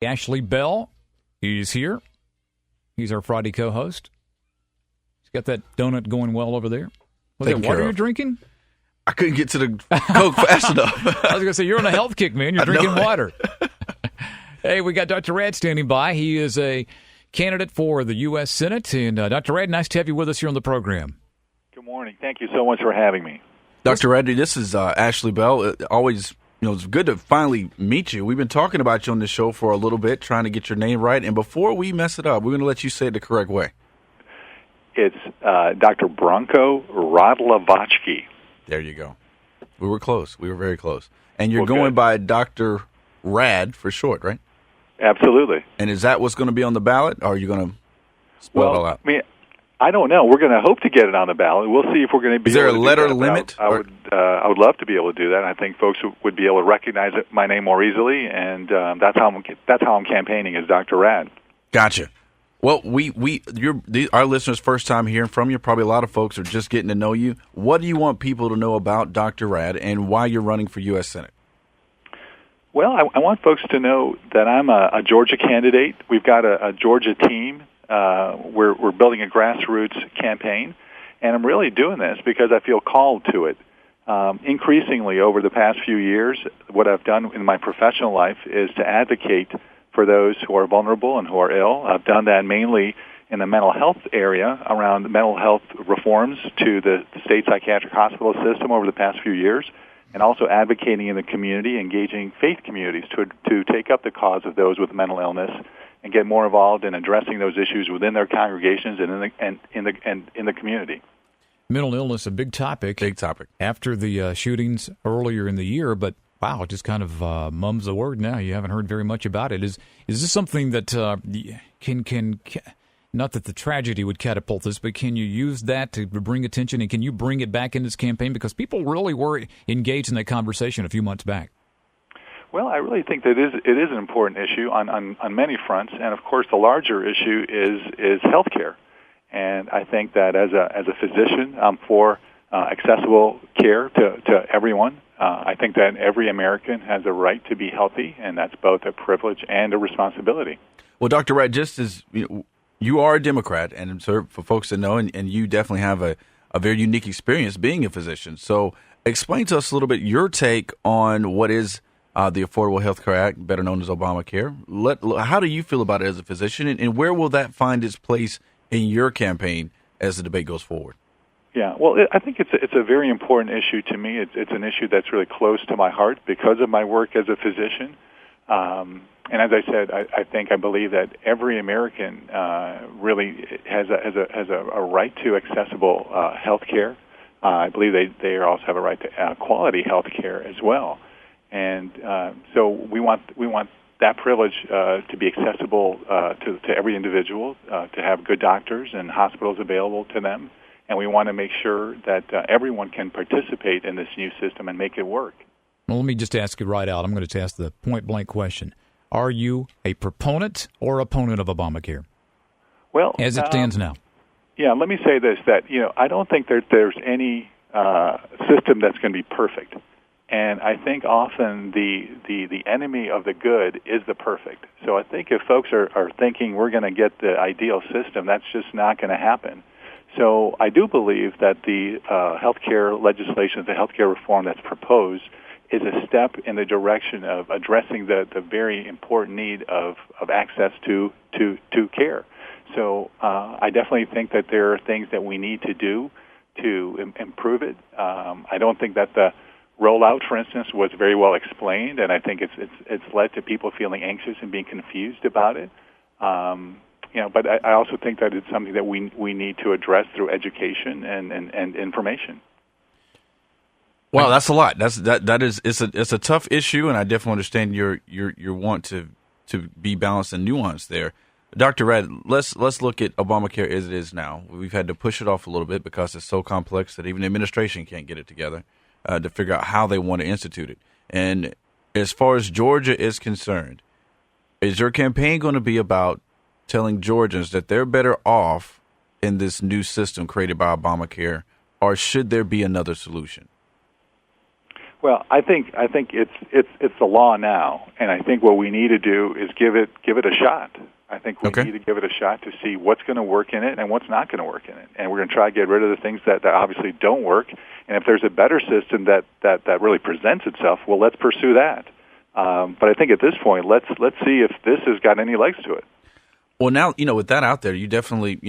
Ashley Bell, he's here. He's our Friday co-host. He's got that donut going well over there. Was that water you're drinking? I couldn't get to the Coke fast enough. I was going to say, you're on a health kick, man. You're drinking water. Hey, we got Dr. Rad standing by. He is a candidate for the U.S. Senate. And Dr. Rad, nice to have you with us here on the program. Good morning. Thank you so much for having me. Dr. Rad, this is Ashley Bell. Always, it's good to finally meet you. We've been talking about you on this show for a little bit, trying to get your name right. And before we mess it up, we're going to let you say it the correct way. It's Dr. Branko Radlavatsky. There you go. We were close. We were very close. And you're Well, going good. by Dr. Rad for short, right? Absolutely. And is that what's going to be on the ballot, or are you going to spell it all out? I mean, I don't know. We're going to hope to get it on the ballot. We'll see if we're going to be. Is there able a to letter do that. limit? I would love to be able to do that. I think folks would be able to recognize my name more easily, and that's how I'm campaigning as Dr. Rad. Gotcha. Well, our listeners' first time hearing from you. Probably a lot of folks are just getting to know you. What do you want people to know about Dr. Rad and why you're running for U.S. Senate? Well, I want folks to know that I'm a Georgia candidate. We've got a Georgia team. We're building a grassroots campaign, and I'm really doing this because I feel called to it. Increasingly over the past few years, what I've done in my professional life is to advocate for those who are vulnerable and who are ill. I've done that mainly in the mental health area around mental health reforms to the state psychiatric hospital system over the past few years, and also advocating in the community, engaging faith communities to take up the cause of those with mental illness and get more involved in addressing those issues within their congregations and in the community. Mental illness, a big topic. Big topic. After the shootings earlier in the year, but wow, it just kind of mum's the word now. You haven't heard very much about it. Is this something that can not that the tragedy would catapult this, but can you use that to bring attention, and can you bring it back in this campaign? Because people really were engaged in that conversation a few months back. Well, I really think that it is an important issue on many fronts, and of course the larger issue is healthcare. And I think that as a physician, I'm for accessible care to everyone. I think that every American has a right to be healthy, and that's both a privilege and a responsibility. Well, Dr. Wright, just as you are a Democrat, and for folks to know, and you definitely have a very unique experience being a physician. So explain to us a little bit your take on what is the Affordable Health Care Act, better known as Obamacare. How do you feel about it as a physician, and where will that find its place in your campaign as the debate goes forward? Yeah, well, I think it's a very important issue to me. It's an issue that's really close to my heart because of my work as a physician. And as I said, I believe that every American really has a right to accessible health care. I believe they also have a right to quality health care as well. And so we want that privilege to be accessible to every individual, to have good doctors and hospitals available to them. And we want to make sure that everyone can participate in this new system and make it work. Well, let me just ask you right out. I'm going to ask the point-blank question. Are you a proponent or opponent of Obamacare? Well, as it stands now. Yeah, let me say this, that I don't think that there's any system that's going to be perfect. And I think often the enemy of the good is the perfect. So I think if folks are thinking we're going to get the ideal system, that's just not going to happen. So I do believe that the healthcare legislation, the healthcare reform that's proposed, is a step in the direction of addressing the very important need of access to care. So I definitely think that there are things that we need to do to improve it. I don't think that the rollout, for instance, was very well explained, and I think it's led to people feeling anxious and being confused about it. But I also think that it's something that we need to address through education and information. Well, that's a lot. It's a tough issue, and I definitely understand your want to be balanced and nuanced there. Dr. Rad, let's look at Obamacare as it is now. We've had to push it off a little bit because it's so complex that even the administration can't get it together to figure out how they want to institute it. And as far as Georgia is concerned, is your campaign going to be about telling Georgians that they're better off in this new system created by Obamacare, or should there be another solution? Well, I think it's the law now, and I think what we need to do is give it a shot. I think we need to give it a shot to see what's going to work in it and what's not going to work in it, and we're going to try to get rid of the things that obviously don't work. And if there's a better system that really presents itself, well, let's pursue that. But I think at this point, let's see if this has got any legs to it. Well, now with that out there, you definitely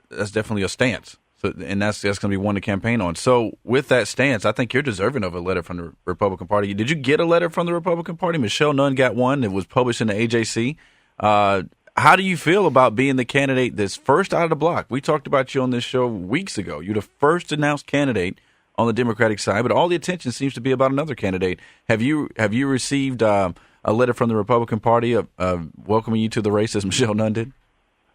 that's definitely a stance. So, and that's going to be one to campaign on. So with that stance, I think you're deserving of a letter from the Republican Party. Did you get a letter from the Republican Party? Michelle Nunn got one. It was published in the AJC. How do you feel about being the candidate that's first out of the block? We talked about you on this show weeks ago. You're the first announced candidate on the Democratic side, but all the attention seems to be about another candidate. Have you received a letter from the Republican Party welcoming you to the race as Michelle Nunn did?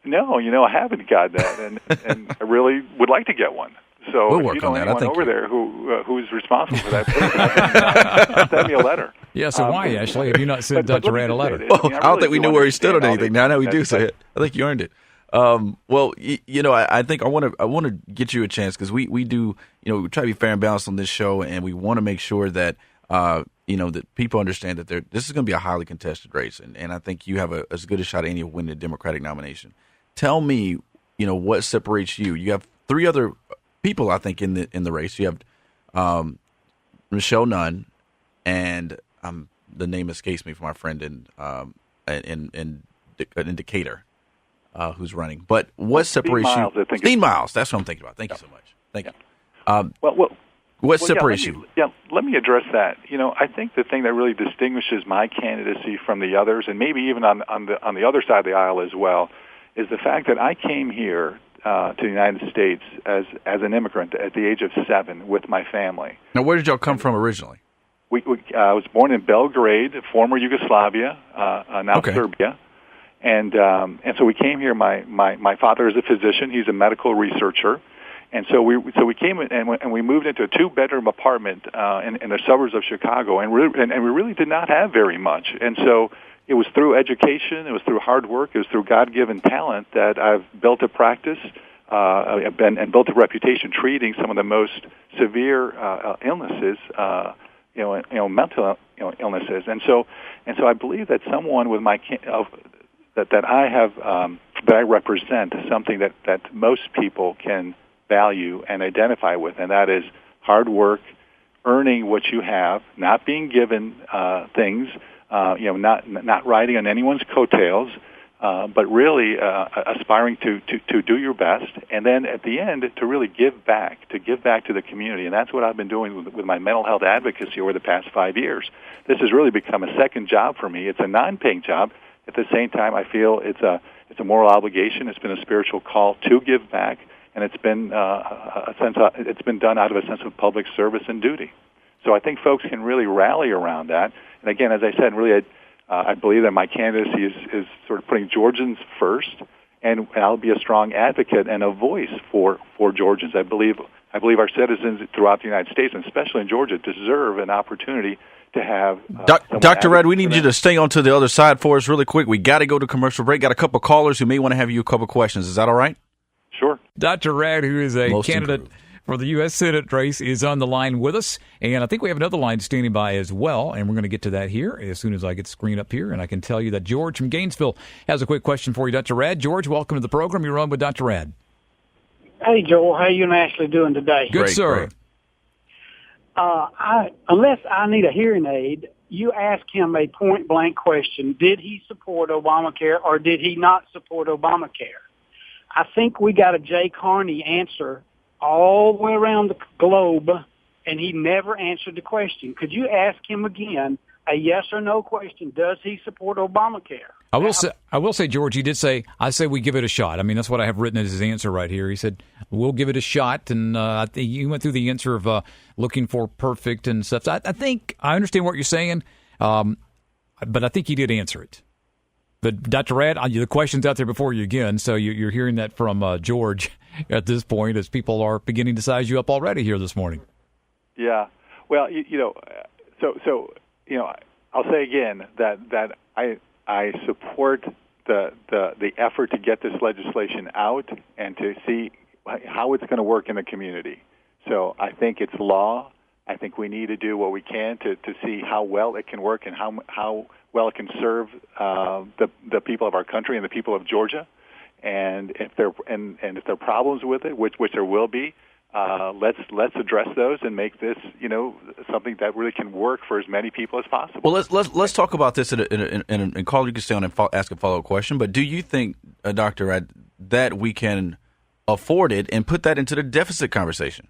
No, I haven't got that, and I really would like to get one. So we'll if work you know on that. anyone I think over there who's responsible for that, send me a letter. Yeah, so why, Ashley, have you not sent Dr. Rad a letter? I don't think we knew where he stood on anything. Now we do say it. I think you earned it. Well, I think I want to get you a chance because we do, we try to be fair and balanced on this show, and we want to make sure that that people understand that this is going to be a highly contested race, and I think you have as good a shot as any of winning the Democratic nomination. Tell me, what separates you. You have three other people, I think, in the race. You have Michelle Nunn, and the name escapes me for my friend in Decatur, who's running. But what separates Miles, you? Steve Miles. That's what I'm thinking about. Thank you so much. Thank you. What separates you? Yeah, let me address that. I think the thing that really distinguishes my candidacy from the others, and maybe even on the other side of the aisle as well, is the fact that I came here to the United States as an immigrant at the age of 7 with my family. Now, where did y'all come from originally? I was born in Belgrade, former Yugoslavia, now Serbia, and so we came here. My father is a physician; he's a medical researcher, and so we came and we moved into a 2-bedroom apartment in the suburbs of Chicago, and we really did not have very much, and so. It was through education, it was through hard work, it was through God-given talent that I've built a practice and built a reputation treating some of the most severe illnesses, mental illnesses, and so I believe that someone with that I represent something that most people can value and identify with, and that is hard work, earning what you have, not being given things. Not riding on anyone's coattails, but really aspiring to do your best, and then at the end to really give back to the community, and that's what I've been doing with my mental health advocacy over the past 5 years. This has really become a second job for me. It's a non-paying job. At the same time, I feel it's a moral obligation. It's been a spiritual call to give back, and it's been it's been done out of a sense of public service and duty. So I think folks can really rally around that. And again, as I said, really, I believe that my candidacy is sort of putting Georgians first, and I'll be a strong advocate and a voice for Georgians. I believe our citizens throughout the United States, and especially in Georgia, deserve an opportunity to have. Dr. Red, we need you to stay on to the other side for us really quick. We got to go to commercial break. Got a couple callers who may want to have you a couple questions. Is that all right? Sure. Dr. Rad, who is a candidate for the U.S. Senate race, is on the line with us. And I think we have another line standing by as well. And we're going to get to that here as soon as I get the screen up here. And I can tell you that George from Gainesville has a quick question for you, Dr. Rad. George, welcome to the program. You're on with Dr. Rad. Hey, Joel. How you and Ashley doing today? Good, sir. Great. Unless I need a hearing aid, you ask him a point-blank question. Did he support Obamacare or did he not support Obamacare? I think we got a Jay Carney answer all the way around the globe, and he never answered the question. Could you ask him again a yes or no question? Does he support Obamacare? I will say, George, he did say, I say we give it a shot. I mean, that's what I have written as his answer right here. He said, we'll give it a shot. And I think you went through the answer of looking for perfect and stuff. So I think I understand what you're saying, but I think he did answer it. But Dr. Rad, the question's out there before you again, so you're hearing that from George at this point as people are beginning to size you up already here this morning. Yeah. Well, so I'll say again that I support the effort to get this legislation out and to see how it's going to work in the community. So I think it's law. I think we need to do what we can to see how well it can work and how well it can serve the people of our country and the people of Georgia. And if there are problems with it, which there will be, let's address those and make this something that really can work for as many people as possible. Well, let's talk about this and Carl, you can stay on and ask a follow-up question. But do you think, Dr. Rad, that we can afford it and put that into the deficit conversation?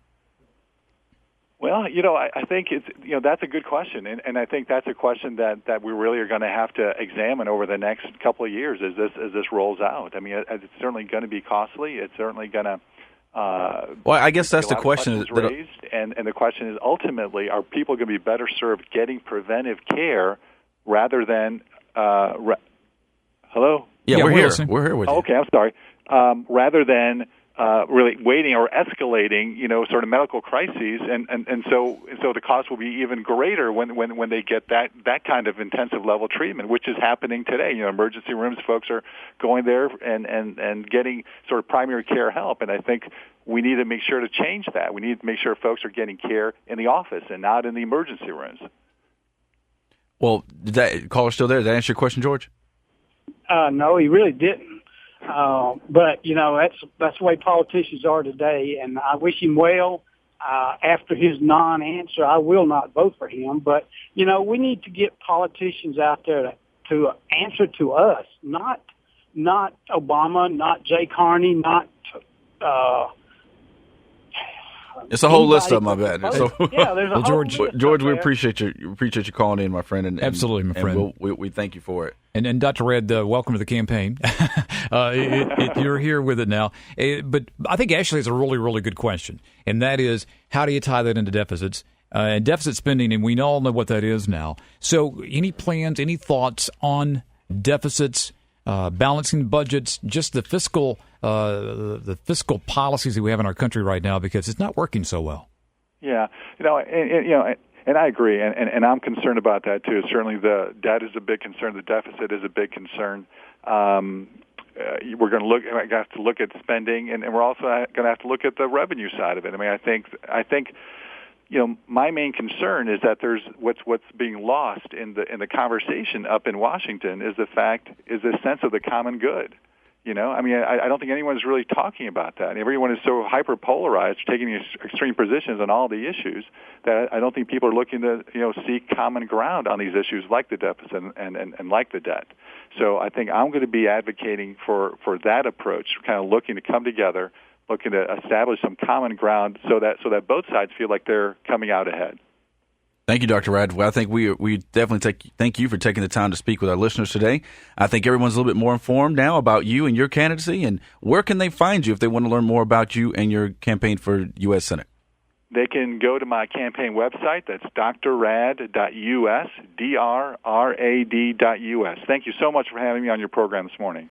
Well, I think it's that's a good question, and I think that's a question that we really are going to have to examine over the next couple of years as this rolls out. I mean, it's certainly going to be costly. It's certainly going to. Well, I guess that's the question. Raised, and the question is ultimately, are people going to be better served getting preventive care rather than? Hello. Yeah, we're here. We're here with you. Okay, I'm sorry. Rather than really waiting or escalating, sort of medical crises, and so the cost will be even greater when they get that kind of intensive level treatment, which is happening today. Emergency rooms, folks are going there and getting sort of primary care help, and I think we need to make sure to change that. We need to make sure folks are getting care in the office and not in the emergency rooms. Well, that caller still there? Did that answer your question, George? No, he really didn't. But that's the way politicians are today, and I wish him well. After his non-answer, I will not vote for him. But we need to get politicians out there to answer to us, not Obama, not Jay Carney, not. It's a whole list of them, I bet. Yeah, there's a whole list. George, we appreciate you calling in, my friend. And absolutely, my friend. And we thank you for it. And Dr. Red, welcome to the campaign. You're here with it now. But I think actually it's a really, really good question. And that is, how do you tie that into deficits? And deficit spending, and we all know what that is now. So any plans, any thoughts on deficits, balancing budgets, just the fiscal policies that we have in our country right now, because it's not working so well? Yeah. And I agree, and I'm concerned about that too. Certainly, the debt is a big concern. The deficit is a big concern. We're going to have to look at spending, and we're also going to have to look at the revenue side of it. I mean, I think, my main concern is that there's what's being lost in the conversation up in Washington is this sense of the common good. I don't think anyone's really talking about that. Everyone is so hyper-polarized, taking these extreme positions on all the issues, that I don't think people are looking to, seek common ground on these issues like the deficit and like the debt. So I think I'm going to be advocating for that approach, kind of looking to come together, looking to establish some common ground so that both sides feel like they're coming out ahead. Thank you, Dr. Rad. Well, I think we definitely thank you for taking the time to speak with our listeners today. I think everyone's a little bit more informed now about you and your candidacy, and where can they find you if they want to learn more about you and your campaign for U.S. Senate? They can go to my campaign website. That's drrad.us, drrad.us. Thank you so much for having me on your program this morning.